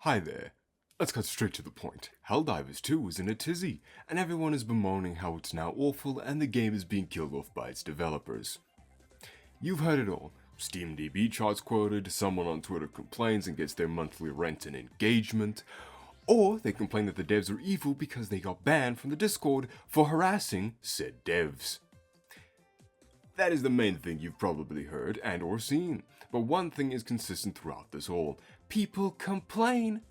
Hi there. Let's cut straight to the point. Helldivers 2 is in a tizzy, and everyone is bemoaning how it's now awful and the game is being killed off by its developers. You've heard it all. SteamDB charts quoted, someone on Twitter complains and gets their monthly rent and engagement, or they complain that the devs are evil because they got banned from the Discord for harassing said devs. That is the main thing you've probably heard and or seen, but one thing is consistent throughout this all. People complain,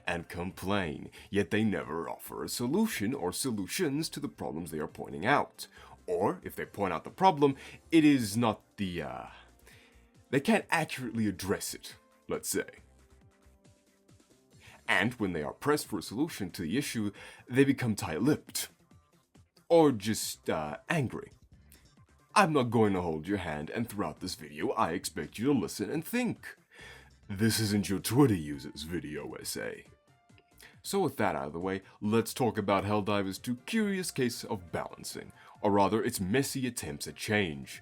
and complain, yet they never offer a solution or solutions to the problems they are pointing out. Or, if they point out the problem, it is not they can't accurately address it, let's say. And when they are pressed for a solution to the issue, they become tight-lipped. Or just, angry. I'm not going to hold your hand, and throughout this video, I expect you to listen and think. This isn't your Twitter users video essay. So with that out of the way, let's talk about Helldivers 2's curious case of balancing, or rather its messy attempts at change.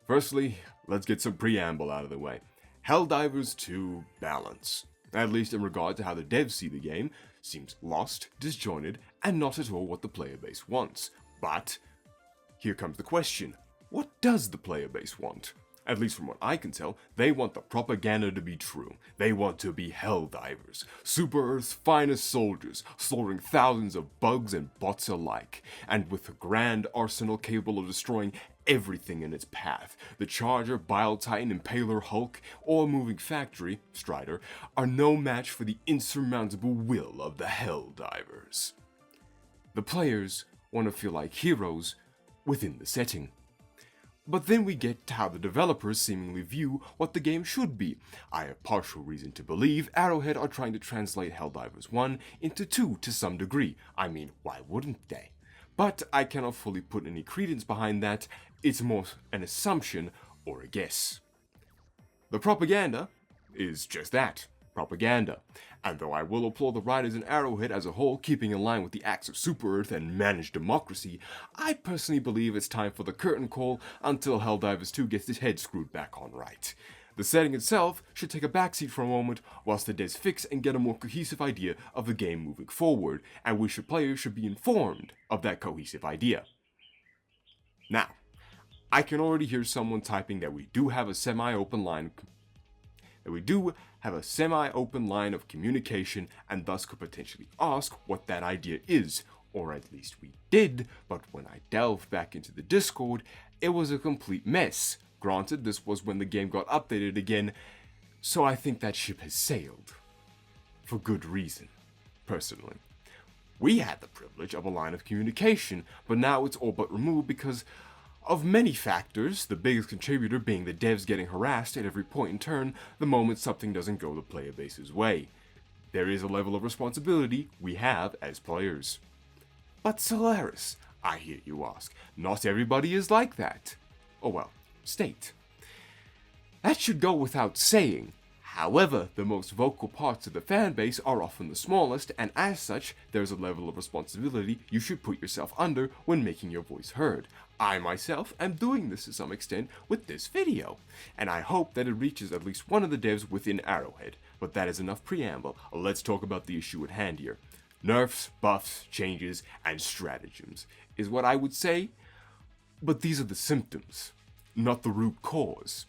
Firstly, let's get some preamble out of the way. Helldivers 2 balance, at least in regard to how the devs see the game, seems lost, disjointed, and not at all what the player base wants. But here comes the question. What does the player base want? At least from what I can tell, they want the propaganda to be true. They want to be Helldivers, Super Earth's finest soldiers, slaughtering thousands of bugs and bots alike, and with a grand arsenal capable of destroying everything in its path. The Charger, Bile Titan, Impaler, Hulk, or Moving Factory, Strider, are no match for the insurmountable will of the Helldivers. The players want to feel like heroes within the setting. But then we get to how the developers seemingly view what the game should be. I have partial reason to believe Arrowhead are trying to translate Helldivers 1 into 2 to some degree. I mean, why wouldn't they? But I cannot fully put any credence behind that. It's more an assumption or a guess. The propaganda is just that. Propaganda. And though I will applaud the writers in Arrowhead as a whole keeping in line with the acts of Super Earth and managed democracy, I personally believe it's time for the curtain call until Helldivers 2 gets its head screwed back on right. The setting itself should take a backseat for a moment whilst the devs fix and get a more cohesive idea of the game moving forward, and players should be informed of that cohesive idea. Now, I can already hear someone typing that we do have a semi-open line of communication and thus could potentially ask what that idea is, or at least we did, but when I delved back into the Discord, it was a complete mess. Granted, this was when the game got updated again, so I think that ship has sailed. For good reason, personally. We had the privilege of a line of communication, but now it's all but removed because of many factors, the biggest contributor being the devs getting harassed at every point in turn the moment something doesn't go the player base's way. There is a level of responsibility we have as players. But Solaris, I hear you ask, not everybody is like that. Oh well, state. That should go without saying. However, the most vocal parts of the fanbase are often the smallest, and as such, there's a level of responsibility you should put yourself under when making your voice heard. I myself am doing this to some extent with this video, and I hope that it reaches at least one of the devs within Arrowhead. But that is enough preamble, let's talk about the issue at hand here. Nerfs, buffs, changes, and stratagems is what I would say, but these are the symptoms, not the root cause.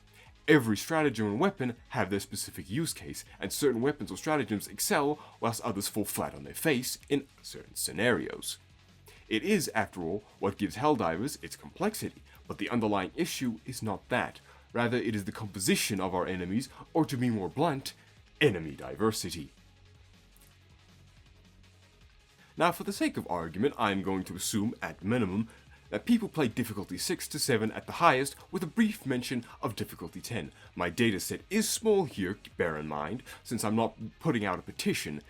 Every stratagem and weapon have their specific use case, and certain weapons or stratagems excel whilst others fall flat on their face in certain scenarios. It is, after all, what gives Helldivers its complexity, but the underlying issue is not that. Rather, it is the composition of our enemies, or to be more blunt, enemy diversity. Now, for the sake of argument, I am going to assume, at minimum, that people play difficulty 6 to 7 at the highest with a brief mention of difficulty 10. My dataset is small here, bear in mind, since I'm not putting out a petition.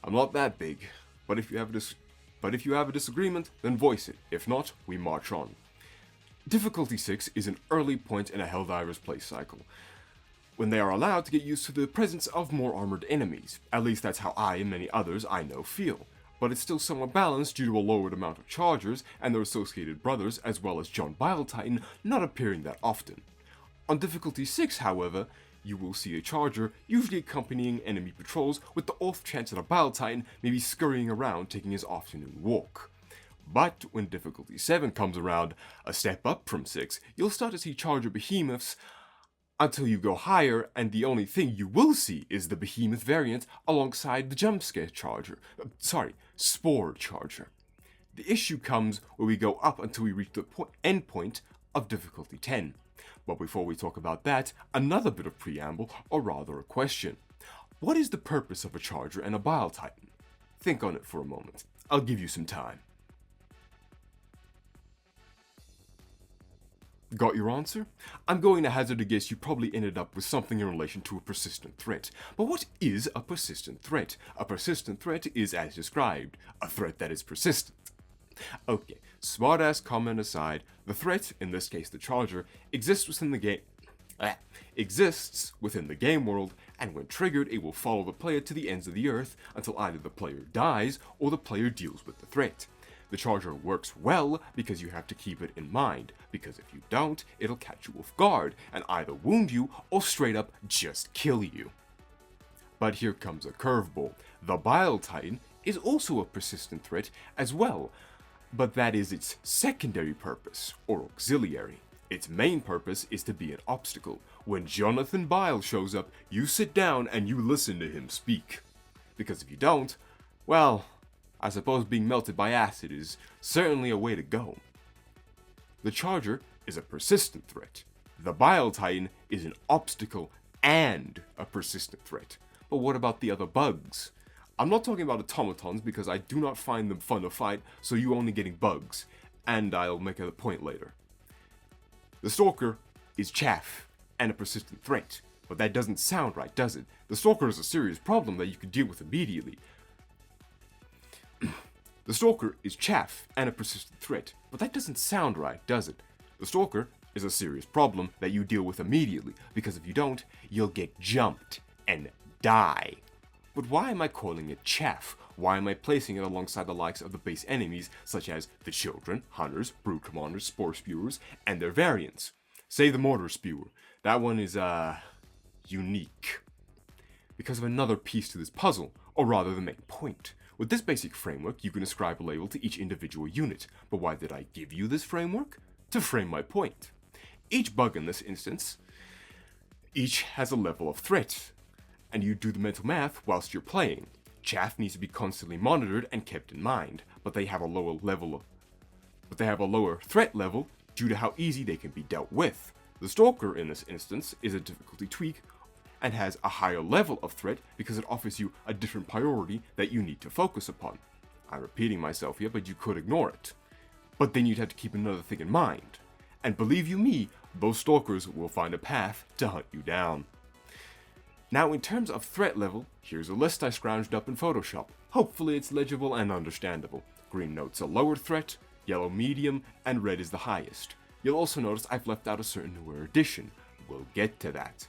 I'm not that big, but if you have a disagreement, then voice it. If not, we march on. Difficulty 6 is an early point in a Helldivers play cycle, when they are allowed to get used to the presence of more armored enemies. At least that's how I and many others I know feel. But it's still somewhat balanced due to a lowered amount of Chargers and their associated brothers, as well as John Bile Titan not appearing that often. On difficulty 6, however, you will see a charger, usually accompanying enemy patrols, with the off chance that a Bile Titan may be scurrying around taking his afternoon walk. But when difficulty 7 comes around, a step up from 6, you'll start to see charger behemoths until you go higher, and the only thing you will see is the behemoth variant alongside the jumpscare charger. Spore charger. The issue comes where we go up until we reach the end point of difficulty 10. But before we talk about that, another bit of preamble, or rather a question. What is the purpose of a charger and a Bile Titan? Think on it for a moment. I'll give you some time. Got your answer? I'm going to hazard a guess you probably ended up with something in relation to a persistent threat. But what is a persistent threat? A persistent threat is, as described, a threat that is persistent. Okay, smartass comment aside, the threat, in this case the charger, exists within the game world, and when triggered it will follow the player to the ends of the earth until either the player dies or the player deals with the threat. The charger works well because you have to keep it in mind, because if you don't, it'll catch you off guard and either wound you or straight up just kill you. But here comes a curveball. The Bile Titan is also a persistent threat as well, but that is its secondary purpose, or auxiliary. Its main purpose is to be an obstacle. When Jonathan Bile shows up, you sit down and you listen to him speak. Because if you don't, well, I suppose being melted by acid is certainly a way to go. The charger is a persistent threat. The Bile Titan is an obstacle and a persistent threat. But what about the other bugs? I'm not talking about automatons because I do not find them fun to fight, so you only getting bugs, and I'll make a point later. The Stalker is chaff and a persistent threat, but that doesn't sound right, does it? The Stalker is a serious problem that you could deal with immediately. The Stalker is chaff and a persistent threat, but that doesn't sound right, does it? The Stalker is a serious problem that you deal with immediately, because if you don't, you'll get jumped and die. But why am I calling it chaff? Why am I placing it alongside the likes of the base enemies such as the Children, Hunters, Brood Commanders, Spore Spewers, and their variants? Say the Mortar Spewer. That one is, unique. Because of another piece to this puzzle, or rather the main point. With this basic framework, you can ascribe a label to each individual unit. But why did I give you this framework? To frame my point. Each bug in this instance, each has a level of threat, and you do the mental math whilst you're playing. Chaff needs to be constantly monitored and kept in mind, but they have a lower threat level due to how easy they can be dealt with. The Stalker in this instance is a difficulty tweak and has a higher level of threat because it offers you a different priority that you need to focus upon. I'm repeating myself here, but you could ignore it. But then you'd have to keep another thing in mind. And believe you me, those Stalkers will find a path to hunt you down. Now in terms of threat level, here's a list I scrounged up in Photoshop. Hopefully it's legible and understandable. Green notes a lower threat, yellow medium, and red is the highest. You'll also notice I've left out a certain newer addition. We'll get to that.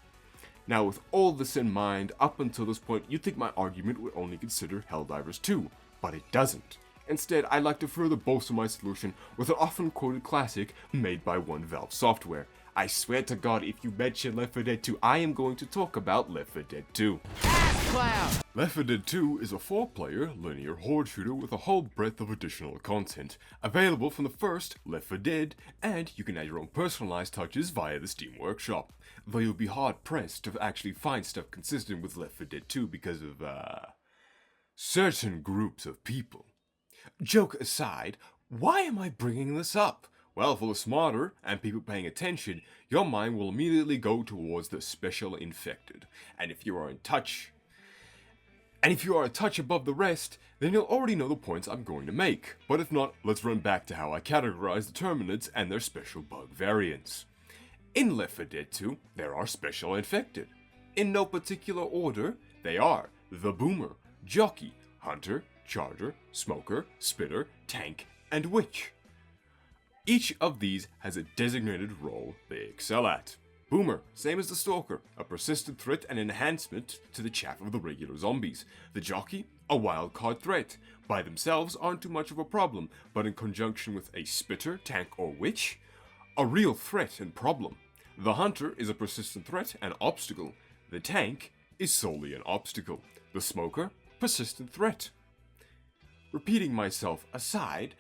Now with all this in mind, up until this point you'd think my argument would only consider Helldivers 2, but it doesn't. Instead, I'd like to further bolster my solution with an often quoted classic made by One Valve Software. I swear to God, if you mention Left 4 Dead 2, I am going to talk about Left 4 Dead 2. Left 4 Dead 2 is a 4-player, linear horde shooter with a whole breadth of additional content, available from the first Left 4 Dead, and you can add your own personalized touches via the Steam Workshop, though you'll be hard-pressed to actually find stuff consistent with Left 4 Dead 2 because of, certain groups of people. Joke aside, why am I bringing this up? Well, for the smarter and people paying attention, your mind will immediately go towards the special infected. And if you are a touch above the rest, then you'll already know the points I'm going to make. But if not, let's run back to how I categorize the Terminids and their special bug variants. In Left 4 Dead 2, there are special infected. In no particular order, they are the Boomer, Jockey, Hunter, Charger, Smoker, Spitter, Tank, and Witch. Each of these has a designated role they excel at. Boomer, same as the Stalker, a persistent threat and enhancement to the chaff of the regular zombies. The Jockey, a wildcard threat. By themselves aren't too much of a problem, but in conjunction with a Spitter, Tank, or Witch, a real threat and problem. The hunter is a persistent threat and obstacle. The tank is solely an obstacle. The smoker, persistent threat. Repeating myself aside,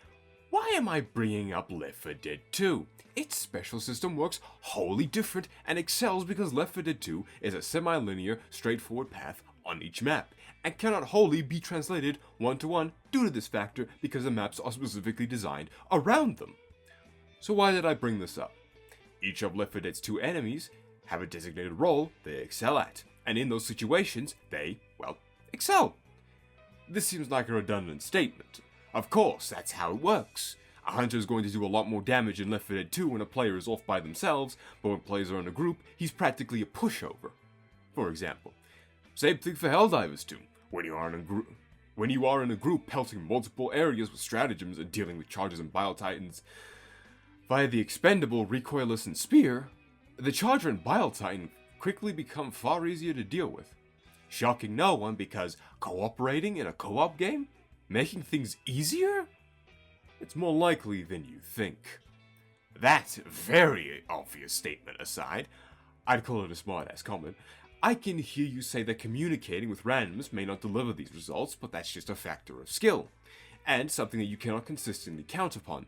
why am I bringing up Left 4 Dead 2? Its special system works wholly different and excels because Left 4 Dead 2 is a semi-linear, straightforward path on each map, and cannot wholly be translated one-to-one due to this factor because the maps are specifically designed around them. So why did I bring this up? Each of Left 4 Dead's 2 enemies have a designated role they excel at, and in those situations, they, well, excel. This seems like a redundant statement. Of course, that's how it works. A hunter is going to do a lot more damage in Left 4 Dead 2 when a player is off by themselves, but when players are in a group, he's practically a pushover. For example, same thing for Helldivers 2. When you are in a group pelting multiple areas with stratagems and dealing with charges and bile-titans via the expendable Recoilless and Spear, the charger and bile-titan quickly become far easier to deal with. Shocking no one because cooperating in a co-op game? Making things easier? It's more likely than you think. That very obvious statement aside, I'd call it a smart-ass comment. I can hear you say that communicating with randoms may not deliver these results, but that's just a factor of skill, and something that you cannot consistently count upon.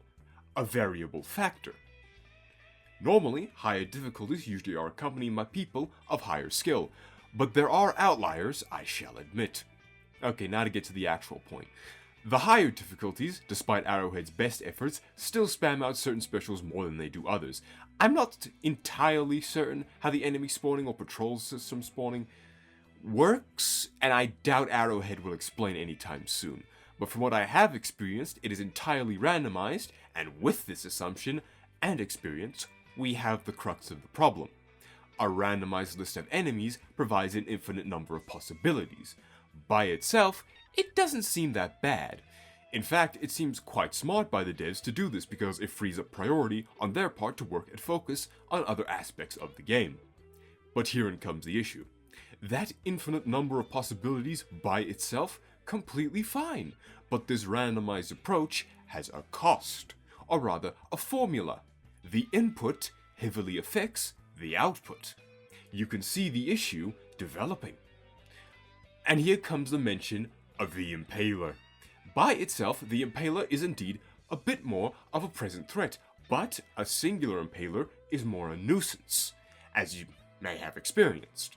A variable factor. Normally, higher difficulties usually are accompanied by people of higher skill, but there are outliers, I shall admit. Okay, now to get to the actual point. The higher difficulties, despite Arrowhead's best efforts, still spam out certain specials more than they do others. I'm not entirely certain how the enemy spawning or patrol system spawning works, and I doubt Arrowhead will explain anytime soon. But from what I have experienced, it is entirely randomized, and with this assumption and experience, we have the crux of the problem. A randomized list of enemies provides an infinite number of possibilities. By itself, it doesn't seem that bad. In fact, it seems quite smart by the devs to do this because it frees up priority on their part to work and focus on other aspects of the game. But herein comes the issue. That infinite number of possibilities by itself, completely fine, but this randomized approach has a cost, or rather a formula. The input heavily affects the output. You can see the issue developing. And here comes the mention of the Impaler. By itself, the Impaler is indeed a bit more of a present threat, but a singular Impaler is more a nuisance, as you may have experienced.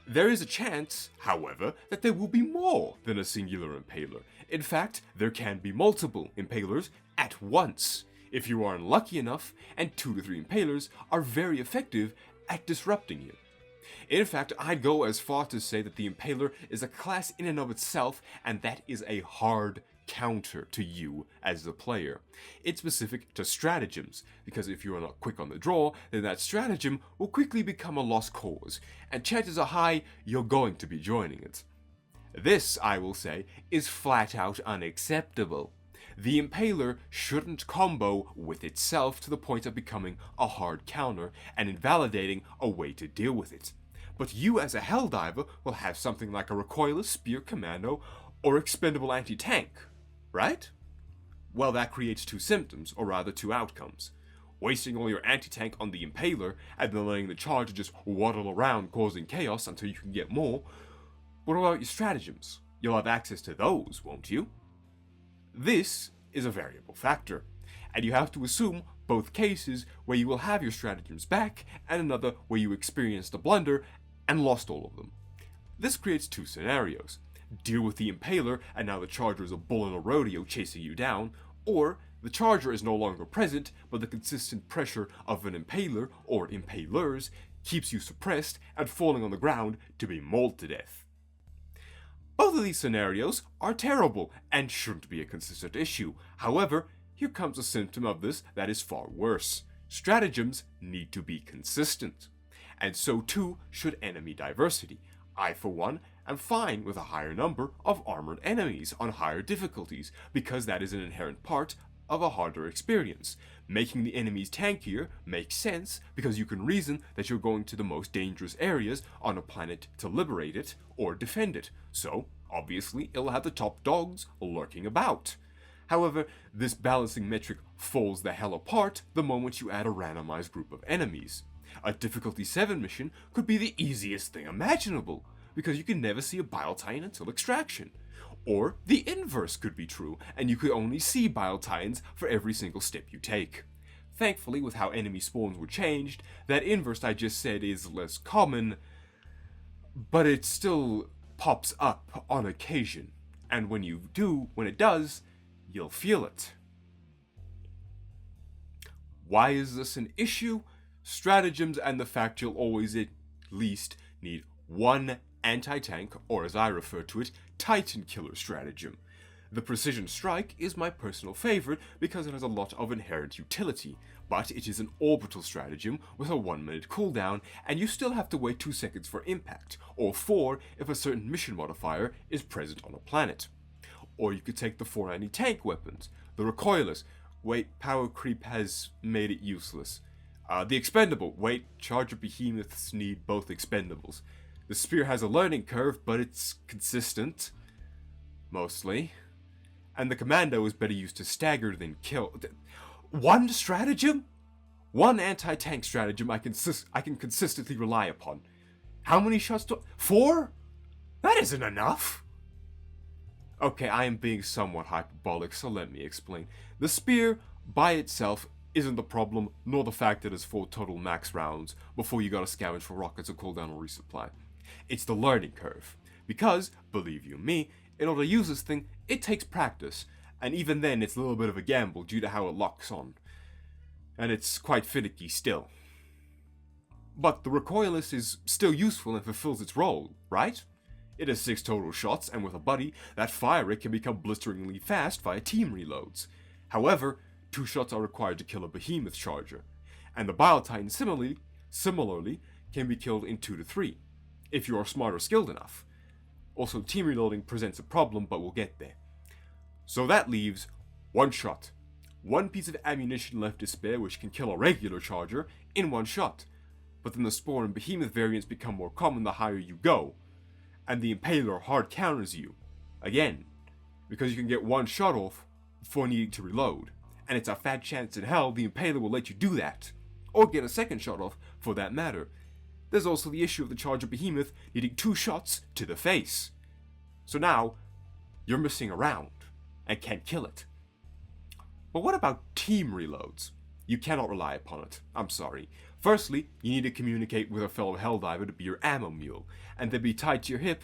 There is a chance, however, that there will be more than a singular Impaler. In fact, there can be multiple Impalers at once, if you are unlucky enough, and 2 to 3 Impalers are very effective at disrupting you. In fact, I'd go as far to say that the Impaler is a class in and of itself, and that is a hard counter to you as the player. It's specific to stratagems, because if you are not quick on the draw, then that stratagem will quickly become a lost cause, and chances are high you're going to be joining it. This, I will say, is flat out unacceptable. The Impaler shouldn't combo with itself to the point of becoming a hard counter and invalidating a way to deal with it. But you as a Helldiver will have something like a Recoilless, Spear Commando, or expendable anti-tank, right? Well, that creates 2 symptoms, or rather 2 outcomes. Wasting all your anti-tank on the Impaler, and then letting the charger just waddle around causing chaos until you can get more. What about your stratagems? You'll have access to those, won't you? This is a variable factor, and you have to assume both cases where you will have your stratagems back, and another where you experienced a blunder and lost all of them. This creates 2 scenarios. Deal with the Impaler, and now the charger is a bull in a rodeo chasing you down, or the charger is no longer present, but the consistent pressure of an Impaler, or Impalers, keeps you suppressed and falling on the ground to be mauled to death. Both of these scenarios are terrible and shouldn't be a consistent issue. However, here comes a symptom of this that is far worse. Stratagems need to be consistent. And so too should enemy diversity. I, for one, am fine with a higher number of armored enemies on higher difficulties, because that is an inherent part of a harder experience. Making the enemies tankier makes sense because you can reason that you're going to the most dangerous areas on a planet to liberate it or defend it, so obviously it'll have the top dogs lurking about. However, this balancing metric falls the hell apart the moment you add a randomized group of enemies. A difficulty 7 mission could be the easiest thing imaginable, because you can never see a bile tie-in until extraction. Or the inverse could be true, and you could only see bile tie-ins for every single step you take. Thankfully, with how enemy spawns were changed, that inverse I just said is less common, but it still pops up on occasion. And when it does, you'll feel it. Why is this an issue? Stratagems and the fact you'll always at least need one anti-tank, or as I refer to it, Titan Killer stratagem. The Precision Strike is my personal favorite because it has a lot of inherent utility, but it is an orbital stratagem with a 1-minute cooldown, and you still have to wait 2 seconds for impact, or 4 if a certain mission modifier is present on a planet. Or you could take the 4 anti-tank weapons, the Recoilless. Wait, power creep has made it useless. The Expendable. Wait, Charger Behemoths need both Expendables. The Spear has a learning curve, but it's consistent. Mostly. And the Commando is better used to stagger than kill. One stratagem? One anti-tank stratagem I can consistently rely upon. How many shots do... 4? That isn't enough! Okay, I am being somewhat hyperbolic, so let me explain. The Spear, by itself, isn't the problem, nor the fact that it's 4 total max rounds before you gotta scavenge for rockets or cooldown or resupply. It's the learning curve. Because, believe you me, in order to use this thing, it takes practice, and even then it's a little bit of a gamble due to how it locks on. And it's quite finicky still. But the Recoilless is still useful and fulfills its role, right? It has 6 total shots, and with a buddy, that fire rate can become blisteringly fast via team reloads. However, 2 shots are required to kill a behemoth charger, and the Bile Titan similarly can be killed in 2 to 3, if you are smart or skilled enough. Also, team reloading presents a problem, but we'll get there. So that leaves 1 shot. 1 piece of ammunition left to spare which can kill a regular charger in 1 shot. But then the Spore and Behemoth variants become more common the higher you go, and the Impaler hard counters you, again, because you can get 1 shot off before needing to reload, and it's a fat chance in hell the Impaler will let you do that, or get a 2nd shot off for that matter. There's also the issue of the Charger Behemoth needing 2 shots to the face. So now, you're missing a round, and can't kill it. But what about team reloads? You cannot rely upon it, I'm sorry. Firstly, you need to communicate with a fellow Helldiver to be your ammo mule, and then be tied to your hip,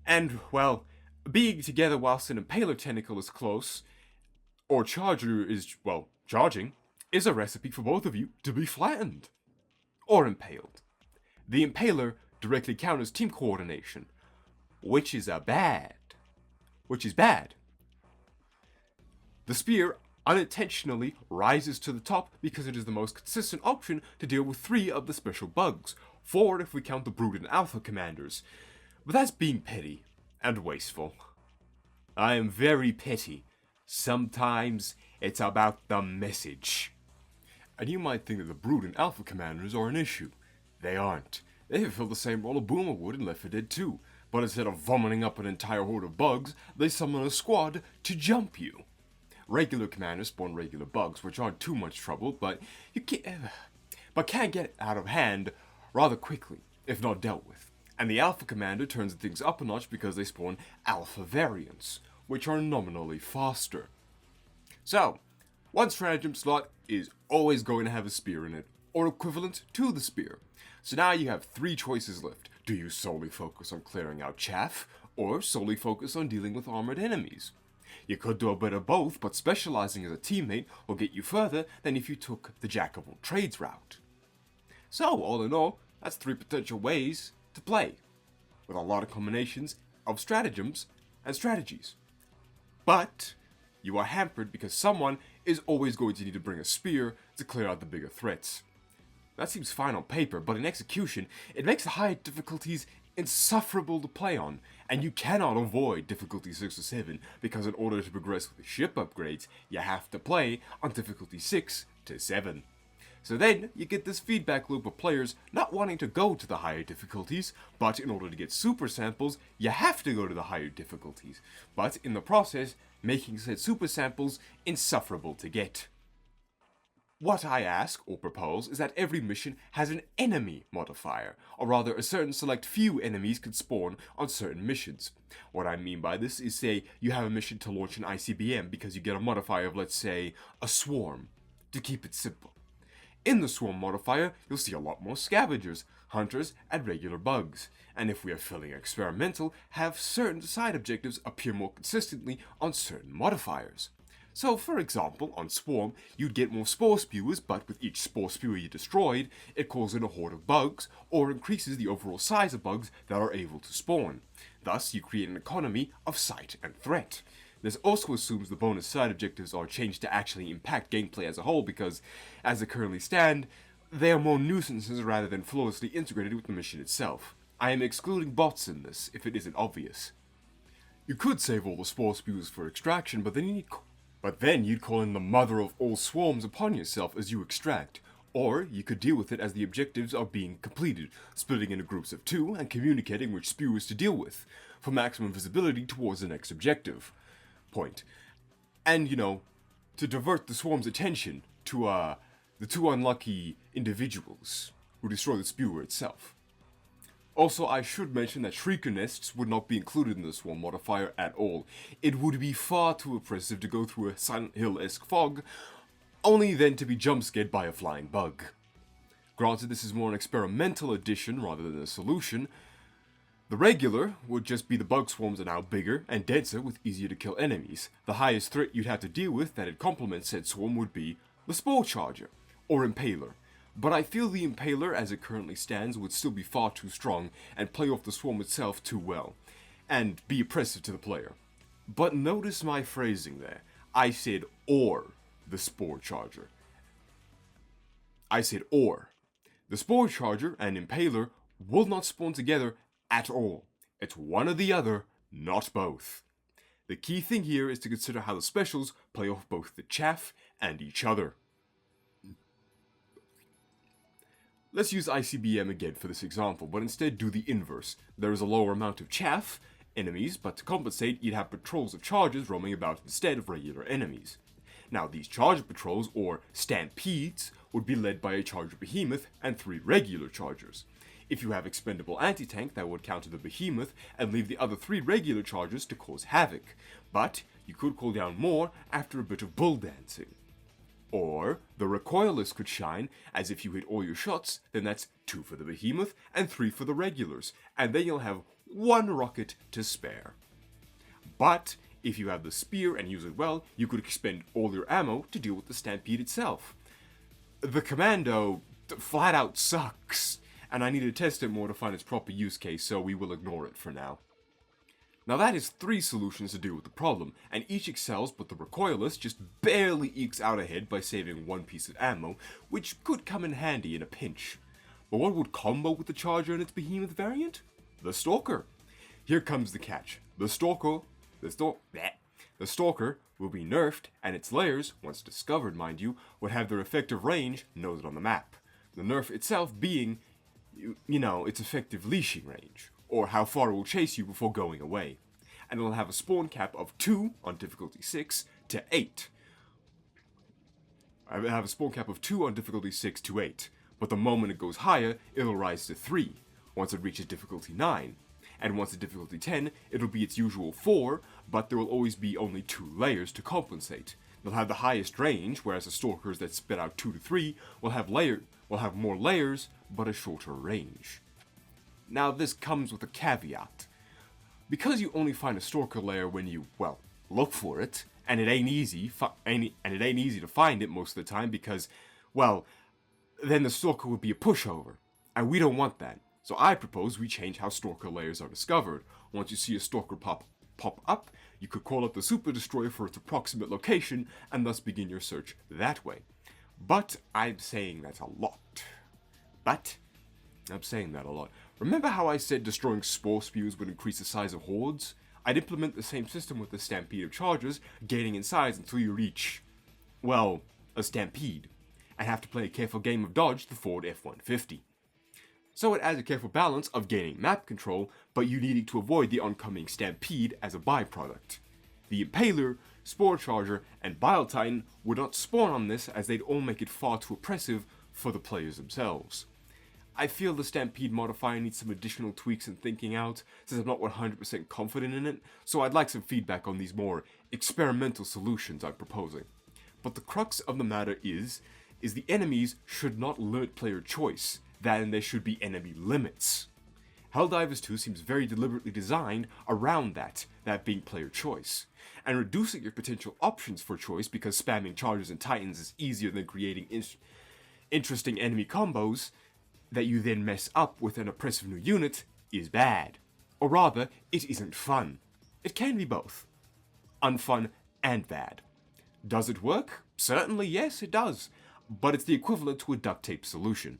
and, well, being together whilst an Impaler tentacle is close, or Charger is, well, charging, is a recipe for both of you to be flattened. Or impaled. The Impaler directly counters team coordination, which is bad. The Spear unintentionally rises to the top because it is the most consistent option to deal with 3 of the special bugs, 4 if we count the Brood and Alpha commanders. But that's being petty and wasteful. I am very petty. Sometimes it's about the message. And you might think that the Brood and Alpha commanders are an issue. They aren't. They fulfill the same role a Boomer would in Left 4 Dead 2, but instead of vomiting up an entire horde of bugs, they summon a squad to jump you. Regular commanders spawn regular bugs, which aren't too much trouble, but can get out of hand rather quickly, if not dealt with. And the Alpha commander turns things up a notch because they spawn Alpha variants, which are nominally faster. So, 1 stratagem slot is always going to have a Spear in it, or equivalent to the Spear. So now you have 3 choices left. Do you solely focus on clearing out chaff, or solely focus on dealing with armored enemies? You could do a bit of both, but specializing as a teammate will get you further than if you took the jack-of-all-trades route. So, all in all, that's 3 potential ways to play, with a lot of combinations of stratagems and strategies. But you are hampered because someone is always going to need to bring a Spear to clear out the bigger threats. That seems fine on paper, but in execution, it makes the high difficulties insufferable to play on, and you cannot avoid difficulty 6 or 7, because in order to progress with the ship upgrades, you have to play on difficulty 6 to 7. So then, you get this feedback loop of players not wanting to go to the higher difficulties, but in order to get super samples, you have to go to the higher difficulties, but in the process, making said super samples insufferable to get. What I ask, or propose, is that every mission has an enemy modifier, or rather a certain select few enemies can spawn on certain missions. What I mean by this is, say, you have a mission to launch an ICBM because you get a modifier of, let's say, a swarm, to keep it simple. In the swarm modifier, you'll see a lot more scavengers, hunters, and regular bugs. And if we are feeling experimental, have certain side objectives appear more consistently on certain modifiers. So, for example, on Swarm, you'd get more spore spewers, but with each spore spewer you destroyed, it calls in a horde of bugs, or increases the overall size of bugs that are able to spawn. Thus, you create an economy of sight and threat. This also assumes the bonus side objectives are changed to actually impact gameplay as a whole, because, as they currently stand, they are more nuisances rather than flawlessly integrated with the mission itself. I am excluding bots in this, if it isn't obvious. You could save all the spore spewers for extraction, but then you'd call in the mother of all swarms upon yourself as you extract. Or you could deal with it as the objectives are being completed, splitting into groups of 2 and communicating which spewers to deal with, for maximum visibility towards the next objective point. And, to divert the swarm's attention to the 2 unlucky individuals who destroy the spewer itself. Also, I should mention that shrieker nests would not be included in the swarm modifier at all. It would be far too oppressive to go through a Silent Hill-esque fog, only then to be jump-scared by a flying bug. Granted, this is more an experimental addition rather than a solution. The regular would just be the bug swarms are now bigger and denser with easier to kill enemies. The highest threat you'd have to deal with that it complements said swarm would be the Spore Charger, or Impaler. But I feel the Impaler, as it currently stands, would still be far too strong and play off the swarm itself too well, and be oppressive to the player. But notice my phrasing there. I said or the Spore Charger. I said or. The Spore Charger and Impaler will not spawn together at all. It's one or the other, not both. The key thing here is to consider how the specials play off both the chaff and each other. Let's use ICBM again for this example, but instead do the inverse. There is a lower amount of chaff enemies, but to compensate, you'd have patrols of chargers roaming about instead of regular enemies. Now, these charger patrols, or stampedes, would be led by a charger behemoth and 3 regular chargers. If you have expendable anti-tank, that would counter the behemoth and leave the other 3 regular chargers to cause havoc, but you could call down more after a bit of bull dancing. Or, the Recoilless could shine, as if you hit all your shots, then that's 2 for the behemoth and 3 for the regulars, and then you'll have 1 rocket to spare. But, if you have the spear and use it well, you could expend all your ammo to deal with the stampede itself. The commando flat out sucks, and I need to test it more to find its proper use case, so we will ignore it for now. Now that is 3 solutions to deal with the problem, and each excels, but the Recoilless just barely ekes out ahead by saving 1 piece of ammo, which could come in handy in a pinch. But what would combo with the Charger and its Behemoth variant? The Stalker. Here comes the catch. The Stalker will be nerfed, and its layers, once discovered mind you, would have their effective range noted on the map. The nerf itself being, its effective leashing range, or how far it will chase you before going away. And it'll have a spawn cap of 2 on difficulty 6 to 8. I will have a spawn cap of 2 on difficulty 6 to 8, but the moment it goes higher, it'll rise to 3, once it reaches difficulty 9. And once at difficulty 10, it'll be its usual 4, but there will always be only 2 layers to compensate. They'll have the highest range, whereas the Stalkers that spit out 2 to 3 will have more layers, but a shorter range. Now this comes with a caveat. Because you only find a Stalker layer when you, look for it, and it ain't easy to find it most of the time because, then the Stalker would be a pushover, and we don't want that. So I propose we change how Stalker layers are discovered. Once you see a Stalker pop up, you could call up the Super Destroyer for its approximate location, and thus begin your search that way. But I'm saying that a lot. Remember how I said destroying spore spews would increase the size of hordes? I'd implement the same system with the stampede of chargers, gaining in size until you reach, a stampede, and have to play a careful game of dodge the Ford F-150. So it adds a careful balance of gaining map control, but you needing to avoid the oncoming stampede as a byproduct. The Impaler Spore Charger, and Bile Titan would not spawn on this, as they'd all make it far too oppressive for the players themselves. I feel the Stampede modifier needs some additional tweaks and thinking out, since I'm not 100% confident in it, so I'd like some feedback on these more experimental solutions I'm proposing. But the crux of the matter is the enemies should not limit player choice, and there should be enemy limits. Helldivers 2 seems very deliberately designed around that being player choice, and reducing your potential options for choice because spamming chargers and titans is easier than creating interesting enemy combos that you then mess up with an oppressive new unit is bad. Or rather, it isn't fun. It can be both. Unfun and bad. Does it work? Certainly yes, it does. But it's the equivalent to a duct tape solution.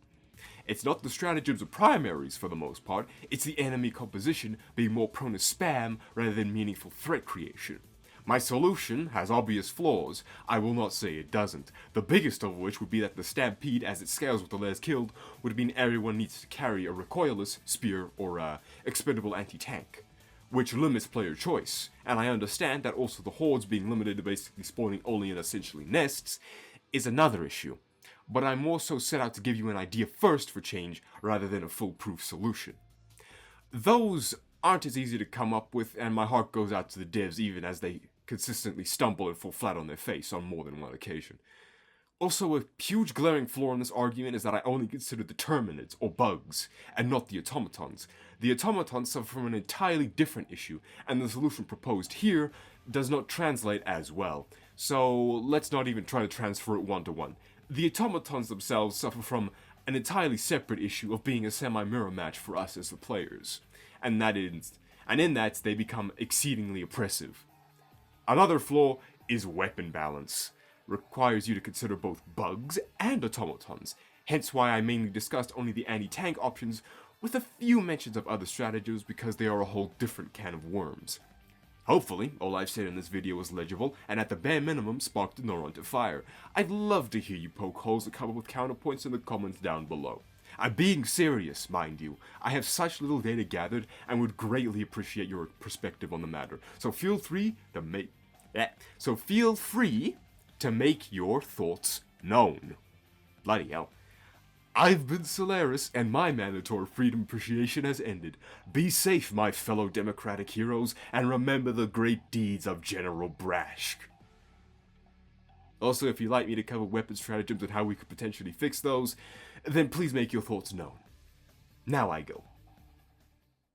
It's not the stratagems or primaries for the most part, it's the enemy composition being more prone to spam rather than meaningful threat creation. My solution has obvious flaws. I will not say it doesn't. The biggest of which would be that the Stampede, as it scales with the less killed, would mean everyone needs to carry a Recoilless, spear, or expendable anti-tank, which limits player choice. And I understand that also the hordes being limited to basically spawning only in essentially nests is another issue. But I'm more so set out to give you an idea first for change rather than a foolproof solution. Those aren't as easy to come up with, and my heart goes out to the devs even as they consistently stumble and fall flat on their face on more than one occasion. Also, a huge glaring flaw in this argument is that I only consider the Terminids, or bugs, and not the automatons. The automatons suffer from an entirely different issue, and the solution proposed here does not translate as well. So let's not even try to transfer it one-to-one. The automatons themselves suffer from an entirely separate issue of being a semi-mirror match for us as the players, and in that they become exceedingly oppressive. Another flaw is weapon balance. Requires you to consider both bugs and automatons, hence why I mainly discussed only the anti-tank options with a few mentions of other stratagems because they are a whole different can of worms. Hopefully, all I've said in this video was legible, and at the bare minimum, sparked a neuron to fire. I'd love to hear you poke holes and come up with counterpoints in the comments down below. I'm being serious, mind you. I have such little data gathered, and would greatly appreciate your perspective on the matter. So feel free to make your thoughts known. Bloody hell. I've been Solaris, and my mandatory freedom appreciation has ended. Be safe, my fellow democratic heroes, and remember the great deeds of General Brashk. Also, if you'd like me to cover weapon stratagems and how we could potentially fix those, then please make your thoughts known. Now I go.